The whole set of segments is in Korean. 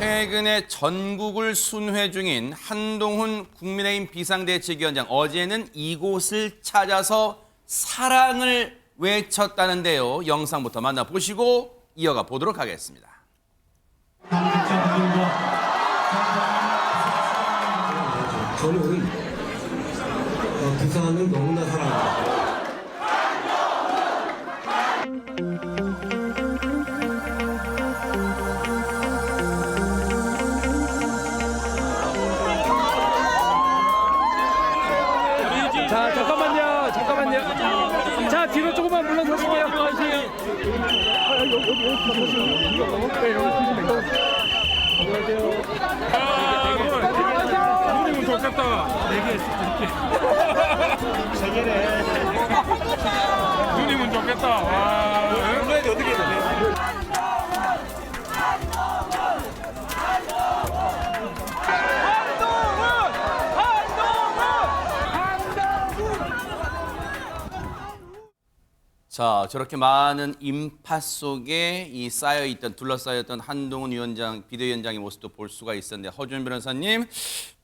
최근에 전국을 순회 중인 한동훈 국민의힘 비상대책위원장, 어제는 이곳을 찾아서 사랑을 외쳤다는데요. 영상부터 만나보시고 이어가 보도록 하겠습니다. 저는 부산을 너무나 사랑합니다. 자, 잠깐만요. 자, 뒤로 조금만 물러서실게요. 누님은 좋겠다. 4개 드릴게. 누님은 좋겠다. 와. 어떻게 해? 자, 저렇게 많은 인파 속에 이 둘러싸였던 한동훈 위원장, 비대위원장의 모습도 볼 수가 있었는데, 허준 변호사님,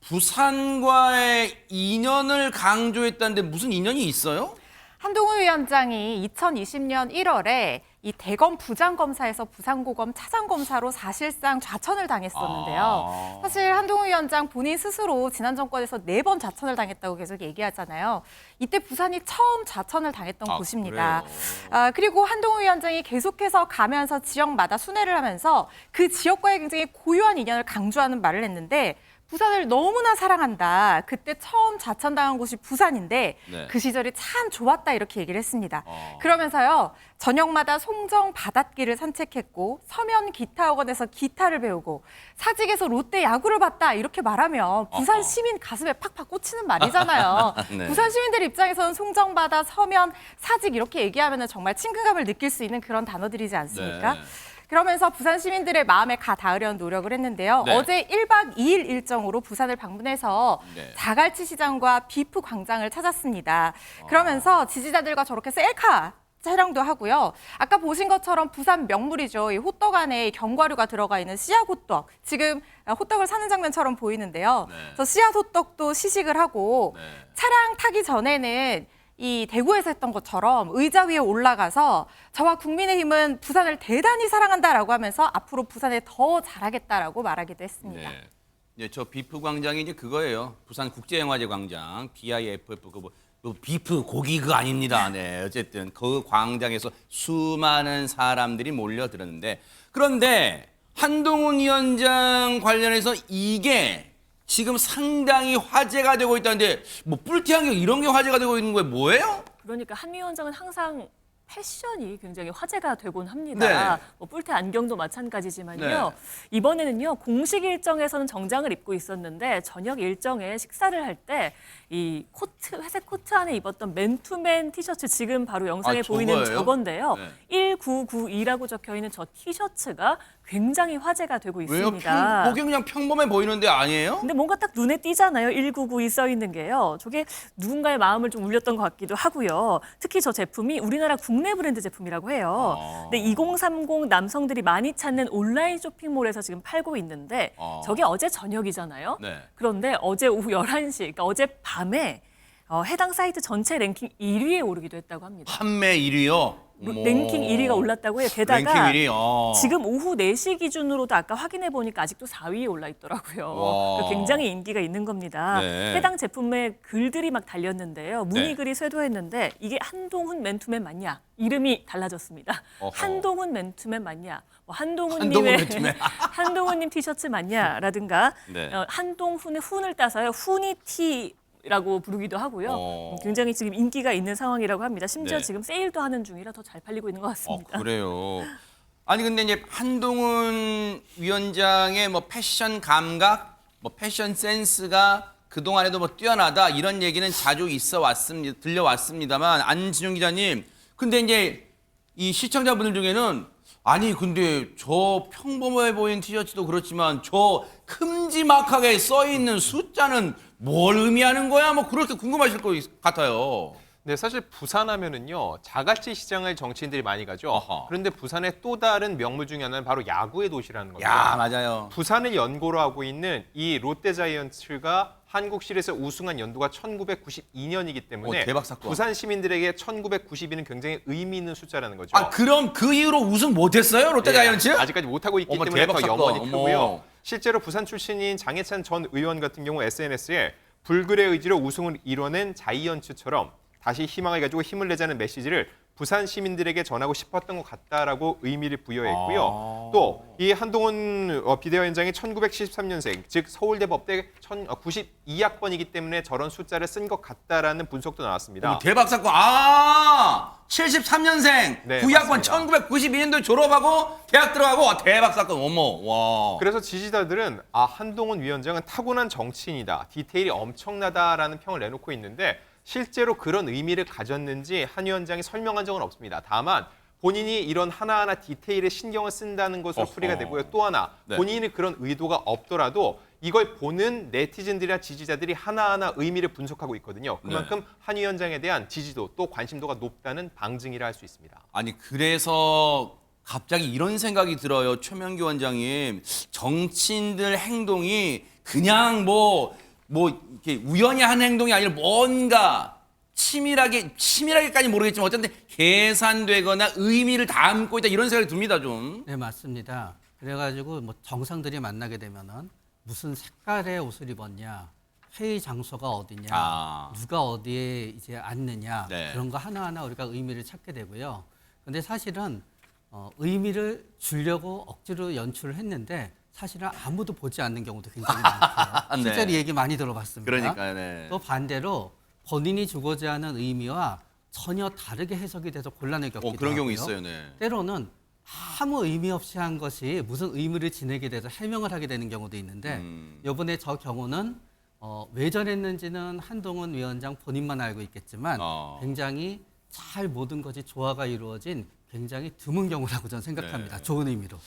부산과의 인연을 강조했다는데 무슨 인연이 있어요? 한동훈 위원장이 2020년 1월에 이 대검 부장검사에서 부산고검 차장검사로 사실상 좌천을 당했었는데요. 사실 한동훈 위원장 본인 스스로 지난 정권에서 4번 좌천을 당했다고 계속 얘기하잖아요. 이때 부산이 처음 좌천을 당했던 곳입니다. 그리고 한동훈 위원장이 계속해서 가면서 지역마다 순회를 하면서 그 지역과의 굉장히 고유한 인연을 강조하는 말을 했는데, 부산을 너무나 사랑한다. 그때 처음 좌천당한 곳이 부산인데 네. 그 시절이 참 좋았다, 이렇게 얘기를 했습니다. 그러면서요, 저녁마다 송정 바닷길을 산책했고 서면 기타학원에서 기타를 배우고 사직에서 롯데 야구를 봤다, 이렇게 말하면 부산 시민 가슴에 팍팍 꽂히는 말이잖아요. 네. 부산 시민들 입장에서는 송정바다, 서면, 사직 이렇게 얘기하면 정말 친근감을 느낄 수 있는 그런 단어들이지 않습니까? 네. 그러면서 부산 시민들의 마음에 가 닿으려는 노력을 했는데요. 네. 어제 1박 2일 일정으로 부산을 방문해서 네. 자갈치 시장과 비프 광장을 찾았습니다. 그러면서 지지자들과 저렇게 셀카 촬영도 하고요. 아까 보신 것처럼 부산 명물이죠. 이 호떡 안에 견과류가 들어가 있는 씨앗 호떡. 지금 호떡을 사는 장면처럼 보이는데요. 네. 그래서 씨앗 호떡도 시식을 하고, 네. 차량 타기 전에는 이 대구에서 했던 것처럼 의자 위에 올라가서 저와 국민의힘은 부산을 대단히 사랑한다라고 하면서 앞으로 부산에 더 잘하겠다라고 말하기도 했습니다. 네. 네, 저 비프 광장이 이제 그거예요. 부산 국제영화제 광장, BIFF, 비프 고기 그거 아닙니다. 네, 어쨌든 그 광장에서 수많은 사람들이 몰려들었는데, 그런데 한동훈 위원장 관련해서 이게 지금 상당히 화제가 되고 있다는데, 뭐 뿔테 안경 이런 게 화제가 되고 있는 거예요? 뭐예요? 그러니까 한 위원장은 항상 패션이 굉장히 화제가 되곤 합니다. 네. 뭐 뿔테 안경도 마찬가지지만요. 네. 이번에는요, 공식 일정에서는 정장을 입고 있었는데 저녁 일정에 식사를 할 때 이 코트, 회색 코트 안에 입었던 맨투맨 티셔츠, 지금 바로 영상에 보이는 저거예요? 저건데요. 네. 1992라고 적혀 있는 저 티셔츠가 굉장히 화제가 되고 왜요? 있습니다. 보기 그냥 평범해 보이는데 아니에요? 근데 뭔가 딱 눈에 띄잖아요. 1992 써 있는 게요. 저게 누군가의 마음을 좀 울렸던 것 같기도 하고요. 특히 저 제품이 우리나라 국내 브랜드 제품이라고 해요. 근데 2030 남성들이 많이 찾는 온라인 쇼핑몰에서 지금 팔고 있는데 저게 어제 저녁이잖아요. 네. 그런데 어제 오후 11시, 그러니까 어제 밤에 해당 사이트 전체 랭킹 1위에 오르기도 했다고 합니다. 판매 1위요? 랭킹 1위가 올랐다고 해요. 게다가 랭킹 1위. 지금 오후 4시 기준으로도 아까 확인해 보니까 아직도 4위에 올라 있더라고요. 와. 굉장히 인기가 있는 겁니다. 네. 해당 제품에 글들이 막 달렸는데요. 네. 문의글이 쇄도했는데 이게 한동훈 맨투맨 맞냐? 이름이 달라졌습니다. 어허. 한동훈 맨투맨 맞냐? 뭐 한동훈 한동훈님의 맨투맨. 한동훈님 티셔츠 맞냐라든가 네. 한동훈의 훈을 따서요. 훈이티 라고 부르기도 하고요. 굉장히 지금 인기가 있는 상황이라고 합니다. 심지어 네. 지금 세일도 하는 중이라 더 잘 팔리고 있는 것 같습니다. 그래요. 아니 근데 이제 한동훈 위원장의 뭐 패션 감각, 뭐 패션 센스가 그동안에도 뭐 뛰어나다, 이런 얘기는 자주 들려왔습니다만, 안진용 기자님, 근데 이제 이 시청자분들 중에는 아니 근데 저 평범해 보이는 티셔츠도 그렇지만 저 큼지막하게 써 있는 숫자는 뭘 의미하는 거야? 뭐 그렇게 궁금하실 것 같아요. 네, 사실 부산 하면은요 자가치 시장을 정치인들이 많이 가죠. 어허. 그런데 부산의 또 다른 명물 중에 하나는 바로 야구의 도시라는 겁니다. 야, 맞아요. 부산을 연고로 하고 있는 이 롯데자이언츠가 한국 시리즈에서 우승한 연도가 1992년이기 때문에 대박 사건. 부산 시민들에게 1992는 굉장히 의미 있는 숫자라는 거죠. 아, 그럼 그 이후로 우승 못했어요? 롯데자이언츠? 아직까지 못하고 있기 어머, 때문에 대박 더 사건. 염원이 어머. 크고요. 실제로 부산 출신인 장해찬 전 의원 같은 경우 SNS에 불굴의 의지로 우승을 이뤄낸 자이언츠처럼 다시 희망을 가지고 힘을 내자는 메시지를 부산 시민들에게 전하고 싶었던 것 같다라고 의미를 부여했고요. 또 이 한동훈 비대위원장이 1973년생, 즉 서울대 법대 92학번이기 때문에 저런 숫자를 쓴 것 같다라는 분석도 나왔습니다. 어머, 대박 사건. 아, 73년생, 네, 9학번 맞습니다. 1992년도에 졸업하고 대학 들어가고 와, 대박 사건. 어머, 와. 그래서 지지자들은 한동훈 위원장은 타고난 정치인이다. 디테일이 엄청나다라는 평을 내놓고 있는데 실제로 그런 의미를 가졌는지 한 위원장이 설명한 적은 없습니다. 다만 본인이 이런 하나하나 디테일에 신경을 쓴다는 것으로 어허. 풀이가 되고요. 또 하나 네. 본인이 그런 의도가 없더라도 이걸 보는 네티즌들이나 지지자들이 하나하나 의미를 분석하고 있거든요. 그만큼 한 위원장에 대한 지지도 또 관심도가 높다는 방증이라 할 수 있습니다. 아니, 그래서 갑자기 이런 생각이 들어요. 최명기 원장님. 정치인들 행동이 그냥 뭐 이렇게 우연히 하는 행동이 아니라 뭔가 치밀하게까지 모르겠지만 어쨌든 계산되거나 의미를 담고 있다 이런 생각이 듭니다, 좀. 네, 맞습니다. 그래가지고 뭐 정상들이 만나게 되면은 무슨 색깔의 옷을 입었냐, 회의 장소가 어디냐, 아. 누가 어디에 이제 앉느냐 네. 그런 거 하나하나 우리가 의미를 찾게 되고요. 근데 사실은 의미를 주려고 억지로 연출을 했는데 사실은 아무도 보지 않는 경우도 굉장히 많고요. 네. 실제로 얘기 많이 들어봤습니다. 그러니까, 네. 또 반대로 본인이 주고자 하는 의미와 전혀 다르게 해석이 돼서 곤란을 겪기도 그런 경우 하고요. 있어요, 네. 때로는 아무 의미 없이 한 것이 무슨 의미를 지니게 돼서 해명을 하게 되는 경우도 있는데 이번에 저 경우는 왜 저랬는지는 한동훈 위원장 본인만 알고 있겠지만 굉장히 잘 모든 것이 조화가 이루어진 굉장히 드문 경우라고 저는 생각합니다. 네. 좋은 의미로.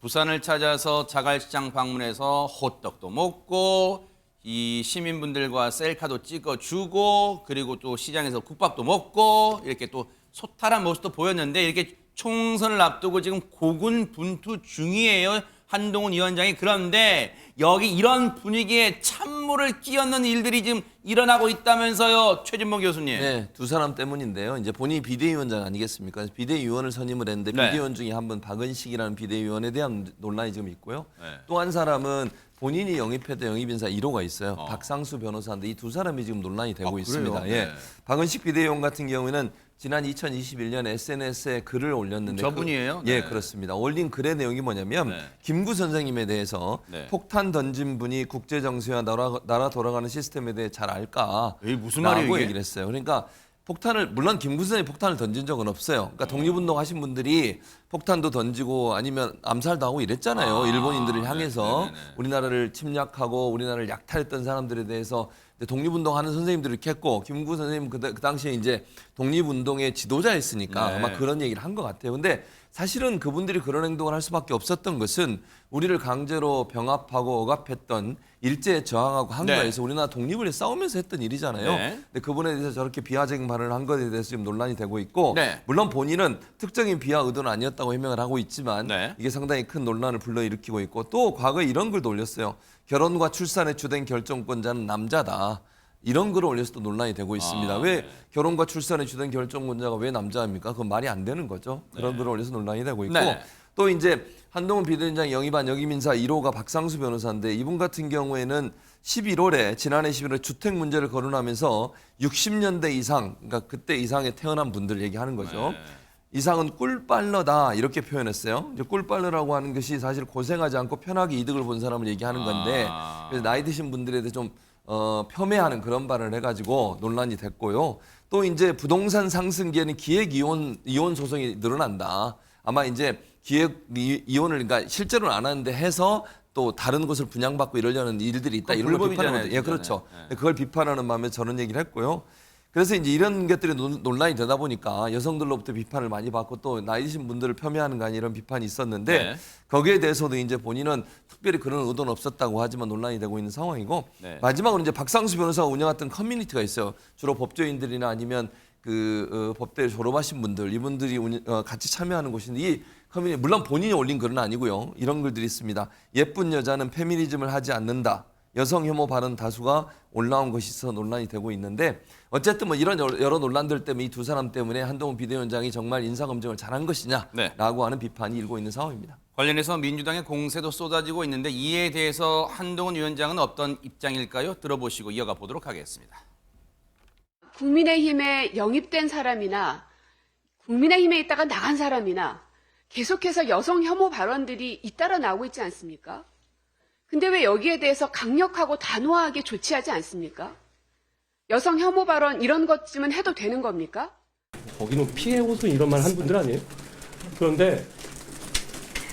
부산을 찾아서 자갈시장 방문해서 호떡도 먹고 이 시민분들과 셀카도 찍어주고 그리고 또 시장에서 국밥도 먹고 이렇게 또 소탈한 모습도 보였는데 이렇게 총선을 앞두고 지금 고군분투 중이에요. 한동훈 위원장이. 그런데 여기 이런 분위기에 찬물을 끼얹는 일들이 지금 일어나고 있다면서요, 최진봉 교수님. 네, 두 사람 때문인데요. 이제 본인이 비대위원장 아니겠습니까? 그래서 비대위원을 선임을 했는데 네. 비대위원 중에 한 분 박은식이라는 비대위원에 대한 논란이 지금 있고요. 네. 또 한 사람은 본인이 영입했던 영입인사 1호가 있어요. 박상수 변호사인데 이 두 사람이 지금 논란이 되고 그래요? 있습니다. 네. 예. 박은식 비대위원 같은 경우에는 지난 2021년 SNS에 글을 올렸는데 저분이에요? 예, 네. 그렇습니다. 올린 글의 내용이 뭐냐면 네. 김구 선생님에 대해서 네. 폭탄 던진 분이 국제 정세와 나라 돌아가는 시스템에 대해 잘 알까? 에이, 무슨 말이에요, 라고 이게? 얘기를 했어요. 그러니까 폭탄을 물론 김구 선생님이 폭탄을 던진 적은 없어요. 그러니까 독립운동 하신 분들이 폭탄도 던지고 아니면 암살도 하고 이랬잖아요. 일본인들을 향해서 네네네. 우리나라를 침략하고 우리나라를 약탈했던 사람들에 대해서 독립운동하는 선생님들을 이렇게 했고 김구 선생님 그 당시에 이제 독립운동의 지도자였으니까 네. 아마 그런 얘기를 한 것 같아요. 근데 사실은 그분들이 그런 행동을 할 수밖에 없었던 것은 우리를 강제로 병합하고 억압했던 일제에 저항하고 한가에서 우리나라 독립을 위해 싸우면서 했던 일이잖아요. 네. 근데 그분에 대해서 저렇게 비하적인 발언을 한 것에 대해서 지금 논란이 되고 있고 네. 물론 본인은 특정인 비하 의도는 아니었다고 해명을 하고 있지만 네. 이게 상당히 큰 논란을 불러일으키고 있고 또 과거에 이런 글도 올렸어요. 결혼과 출산의 주된 결정권자는 남자다. 이런 글을 올려서 또 논란이 되고 있습니다. 왜 결혼과 출산의 주된 결정권자가 왜 남자입니까? 그건 말이 안 되는 거죠. 그런 글을 올려서 논란이 되고 있고 네. 또 이제 한동훈 비대위원장 영입한 역임인사 1호가 박상수 변호사인데 이분 같은 경우에는 11월에 지난해 11월에 주택 문제를 거론하면서 60년대 이상 그러니까 그때 이상에 태어난 분들 얘기하는 거죠. 이상은 꿀빨러다 이렇게 표현했어요. 이제 꿀빨러라고 하는 것이 사실 고생하지 않고 편하게 이득을 본 사람을 얘기하는 건데 그래서 나이 드신 분들에 대해 좀 폄훼하는 그런 발언을 해가지고 논란이 됐고요. 또 이제 부동산 상승기에는 기획 이혼 소송이 늘어난다. 아마 이제 기획 이혼을 그러니까 실제로는 안 하는데 해서 또 다른 곳을 분양받고 이러려는 일들이 있다. 이런 걸 비판하는 거죠. 예, 그렇죠. 그걸 비판하는 마음에 저런 얘기를 했고요. 그래서 이제 이런 것들이 논란이 되다 보니까 여성들로부터 비판을 많이 받고 또 나이 드신 분들을 폄훼하는 거 아니 이런 비판이 있었는데 네. 거기에 대해서도 이제 본인은 특별히 그런 의도는 없었다고 하지만 논란이 되고 있는 상황이고 네. 마지막으로 이제 박상수 변호사가 운영했던 커뮤니티가 있어요. 주로 법조인들이나 아니면 법대를 졸업하신 분들 이분들이 같이 참여하는 곳인데 이 커뮤니티 물론 본인이 올린 글은 아니고요. 이런 글들이 있습니다. 예쁜 여자는 페미니즘을 하지 않는다. 여성 혐오 발언 다수가 올라온 것이 있어 논란이 되고 있는데 어쨌든 뭐 이런 여러 논란들 때문에 이 두 사람 때문에 한동훈 비대위원장이 정말 인사검증을 잘한 것이냐라고 네. 하는 비판이 일고 있는 상황입니다. 관련해서 민주당의 공세도 쏟아지고 있는데 이에 대해서 한동훈 위원장은 어떤 입장일까요? 들어보시고 이어가 보도록 하겠습니다. 국민의힘에 영입된 사람이나 국민의힘에 있다가 나간 사람이나 계속해서 여성 혐오 발언들이 잇따라 나오고 있지 않습니까? 근데 왜 여기에 대해서 강력하고 단호하게 조치하지 않습니까? 여성 혐오 발언 이런 것쯤은 해도 되는 겁니까? 거기는 피해 호소 이런 말 한 분들 아니에요? 그런데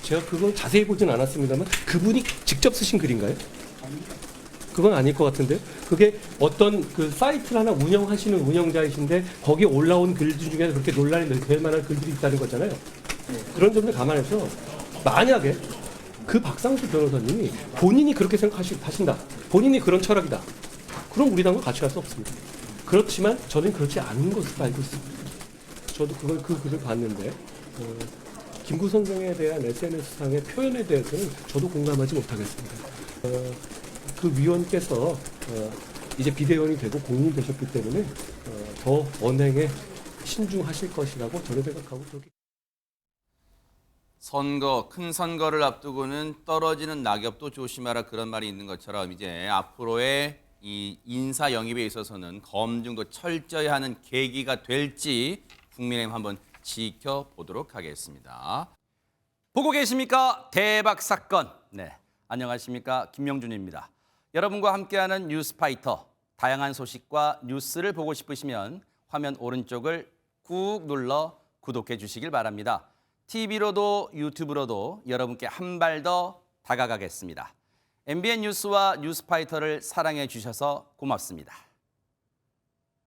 제가 그걸 자세히 보진 않았습니다만 그분이 직접 쓰신 글인가요? 그건 아닐 것 같은데 그게 어떤 그 사이트를 하나 운영하시는 운영자이신데 거기에 올라온 글들 중에 그렇게 논란이 될 만한 글들이 있다는 거잖아요. 그런 점을 감안해서 만약에 그 박상수 변호사님이 본인이 그렇게 생각하신다. 본인이 그런 철학이다. 그럼 우리 당과 같이 갈 수 없습니다. 그렇지만 저는 그렇지 않은 것으로 알고 있습니다. 저도 그 글을 봤는데 김구 선생에 대한 SNS상의 표현에 대해서는 저도 공감하지 못하겠습니다. 그 위원께서 이제 비대위원이 되고 공인이 되셨기 때문에 더 언행에 신중하실 것이라고 저는 생각하고 그렇게. 큰 선거를 앞두고는 떨어지는 낙엽도 조심하라 그런 말이 있는 것처럼 이제 앞으로의 이 인사 영입에 있어서는 검증도 철저히 하는 계기가 될지 국민의힘 한번 지켜보도록 하겠습니다. 보고 계십니까? 대박 사건. 네, 안녕하십니까? 김명준입니다. 여러분과 함께하는 뉴스파이터. 다양한 소식과 뉴스를 보고 싶으시면 화면 오른쪽을 꾹 눌러 구독해 주시길 바랍니다. TV로도 유튜브로도 여러분께 한 발 더 다가가겠습니다. MBN 뉴스와 뉴스파이터를 사랑해 주셔서 고맙습니다.